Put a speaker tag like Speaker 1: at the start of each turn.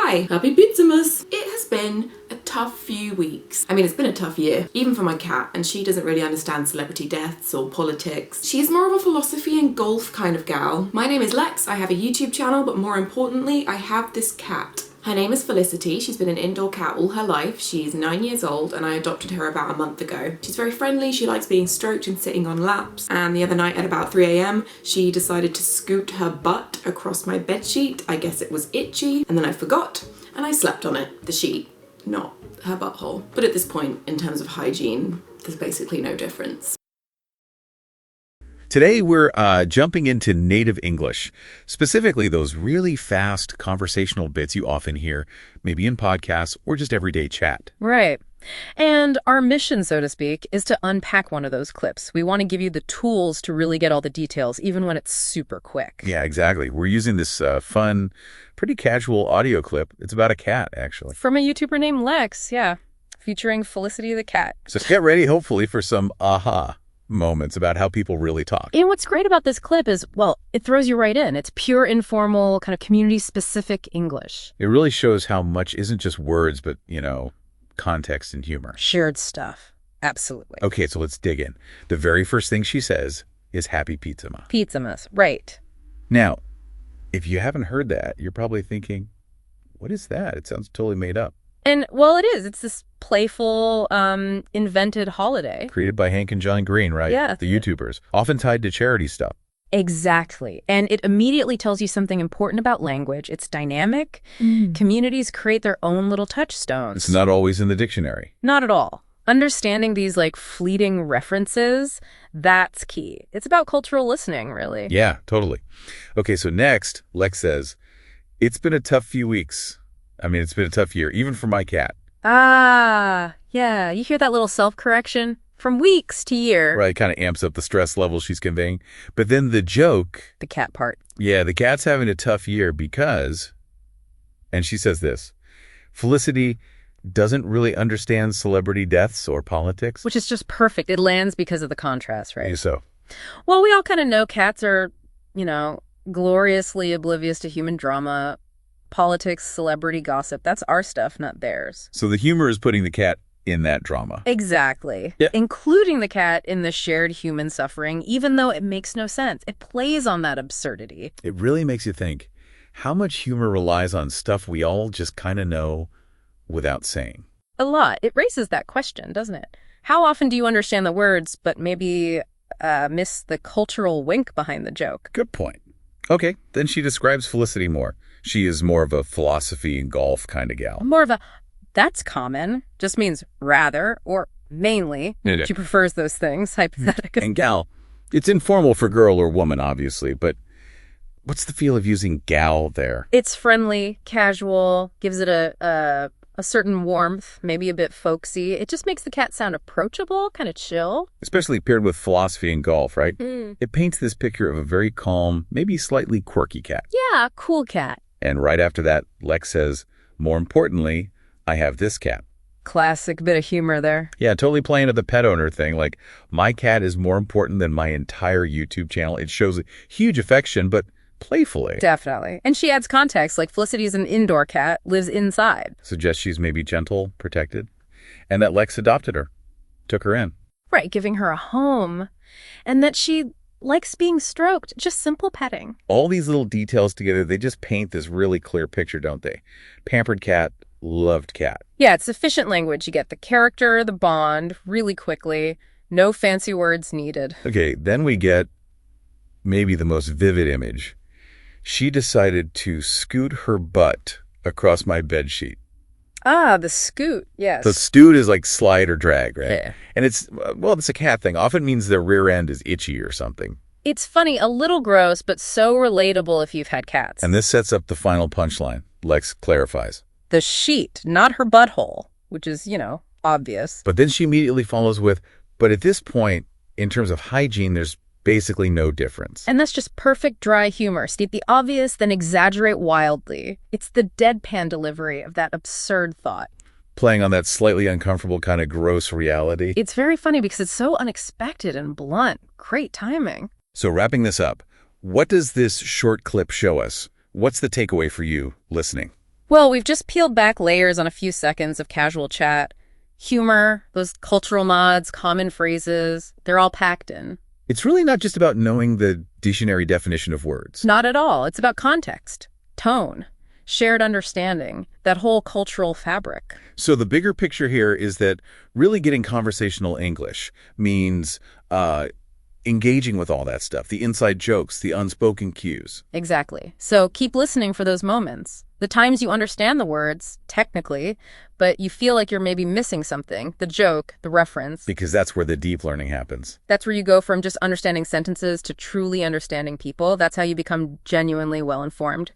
Speaker 1: Hi, happy Pizzamas! It has been a tough few weeks. I mean, it's been a tough year, even for my cat, and she doesn't really understand celebrity deaths or politics. She's more of a philosophy and golf kind of gal. My name is Lex, I have a YouTube channel, but more importantly, I have this cat. Her name is Felicity. She's been an indoor cat all her life. She's 9 years old and I adopted her about a month ago. She's very friendly, she likes being stroked and sitting on laps, and the other night at about 3 a.m. she decided to scoot her butt across my bedsheet. I guess it was itchy, and then I forgot and I slept on it. The sheet, not her butthole. But at this point, in terms of hygiene, there's basically no difference.
Speaker 2: Today, we're jumping into native English, specifically those really fast conversational bits you often hear, maybe in podcasts or just everyday chat.
Speaker 3: Right. And our mission, so to speak, is to unpack one of those clips. We want to give you the tools to really get all the details, even when it's super quick.
Speaker 2: Yeah, exactly. We're using this fun, pretty casual audio clip. It's about a cat, actually.
Speaker 3: From a YouTuber named Lex, yeah, featuring Felicity the cat.
Speaker 2: So get ready, hopefully, for some aha moments about how people really talk.
Speaker 3: And what's great about this clip is, well, it throws you right in. It's pure, informal, kind of community-specific English.
Speaker 2: It really shows how much isn't just words, but, context and humor.
Speaker 3: Shared stuff. Absolutely.
Speaker 2: Okay, so let's dig in. The very first thing she says is Happy Pizzamas.
Speaker 3: Pizzamas, right.
Speaker 2: Now, if you haven't heard that, you're probably thinking, what is that? It sounds totally made up.
Speaker 3: And, well, it is. It's this playful, invented holiday.
Speaker 2: Created by Hank and John Green, right?
Speaker 3: Yeah.
Speaker 2: The YouTubers. Often tied to charity stuff.
Speaker 3: Exactly. And it immediately tells you something important about language. It's dynamic. Communities create their own little touchstones.
Speaker 2: It's not always in the dictionary.
Speaker 3: Not at all. Understanding these, fleeting references, that's key. It's about cultural listening, really.
Speaker 2: Yeah, totally. Okay, so next, Lex says, it's been a tough few weeks. It's been a tough year, even for my cat.
Speaker 3: Ah, yeah. You hear that little self-correction? From weeks to year.
Speaker 2: Right, kind of amps up the stress level she's conveying. But then the joke.
Speaker 3: The cat part.
Speaker 2: Yeah, the cat's having a tough year because, and she says this, Felicity doesn't really understand celebrity deaths or politics.
Speaker 3: Which is just perfect. It lands because of the contrast, right?
Speaker 2: So.
Speaker 3: Well, we all kind of know cats are, gloriously oblivious to human drama, politics, celebrity gossip. That's our stuff, not theirs.
Speaker 2: So the humor is putting the cat in that drama.
Speaker 3: Exactly.
Speaker 2: Yeah.
Speaker 3: Including the cat in the shared human suffering, even though it makes no sense. It plays on that absurdity.
Speaker 2: It really makes you think how much humor relies on stuff we all just kind of know without saying.
Speaker 3: A lot. It raises that question, doesn't it? How often do you understand the words, but maybe miss the cultural wink behind the joke?
Speaker 2: Good point. Okay, then she describes Felicity more. She is more of a philosophy and golf kind of gal.
Speaker 3: More of a, that's common, just means rather or mainly.
Speaker 2: Yeah.
Speaker 3: She prefers those things, hypothetically.
Speaker 2: And gal, it's informal for girl or woman, obviously, but what's the feel of using gal there?
Speaker 3: It's friendly, casual, gives it a certain warmth, maybe a bit folksy. It just makes the cat sound approachable, kind of chill.
Speaker 2: Especially paired with philosophy and golf, right? It paints this picture of a very calm, maybe slightly quirky cat.
Speaker 3: Yeah, cool cat.
Speaker 2: And right after that, Lex says, more importantly, I have this cat.
Speaker 3: Classic bit of humor there.
Speaker 2: Yeah, totally playing at the pet owner thing. Like, my cat is more important than my entire YouTube channel. It shows huge affection, but playfully.
Speaker 3: Definitely. And she adds context, like Felicity's an indoor cat, lives inside.
Speaker 2: Suggests she's maybe gentle, protected, and that Lex adopted her, took her in.
Speaker 3: Right, giving her a home, and that she likes being stroked, just simple petting.
Speaker 2: All these little details together, they just paint this really clear picture, don't they? Pampered cat, loved cat.
Speaker 3: Yeah, it's efficient language. You get the character, the bond, really quickly. No fancy words needed.
Speaker 2: Okay, then we get maybe the most vivid image. She decided to scoot her butt across my bedsheet.
Speaker 3: Ah, the scoot, yes.
Speaker 2: So scoot is like slide or drag, right?
Speaker 3: Yeah.
Speaker 2: And it's a cat thing. Often means their rear end is itchy or something.
Speaker 3: It's funny, a little gross, but so relatable if you've had cats.
Speaker 2: And this sets up the final punchline. Lex clarifies.
Speaker 3: The sheet, not her butthole, which is, obvious.
Speaker 2: But then she immediately follows with, but at this point, in terms of hygiene, there's basically no difference.
Speaker 3: And that's just perfect dry humor. State the obvious, then exaggerate wildly. It's the deadpan delivery of that absurd thought.
Speaker 2: Playing on that slightly uncomfortable kind of gross reality.
Speaker 3: It's very funny because it's so unexpected and blunt. Great timing.
Speaker 2: So wrapping this up, what does this short clip show us? What's the takeaway for you listening?
Speaker 3: Well, we've just peeled back layers on a few seconds of casual chat. Humor, those cultural nods, common phrases, they're all packed in.
Speaker 2: It's really not just about knowing the dictionary definition of words.
Speaker 3: Not at all. It's about context, tone, shared understanding, that whole cultural fabric.
Speaker 2: So the bigger picture here is that really getting conversational English means engaging with all that stuff, the inside jokes, the unspoken cues.
Speaker 3: Exactly. So keep listening for those moments. The times you understand the words, technically, but you feel like you're maybe missing something, the joke, the reference.
Speaker 2: Because that's where the deep learning happens.
Speaker 3: That's where you go from just understanding sentences to truly understanding people. That's how you become genuinely well-informed.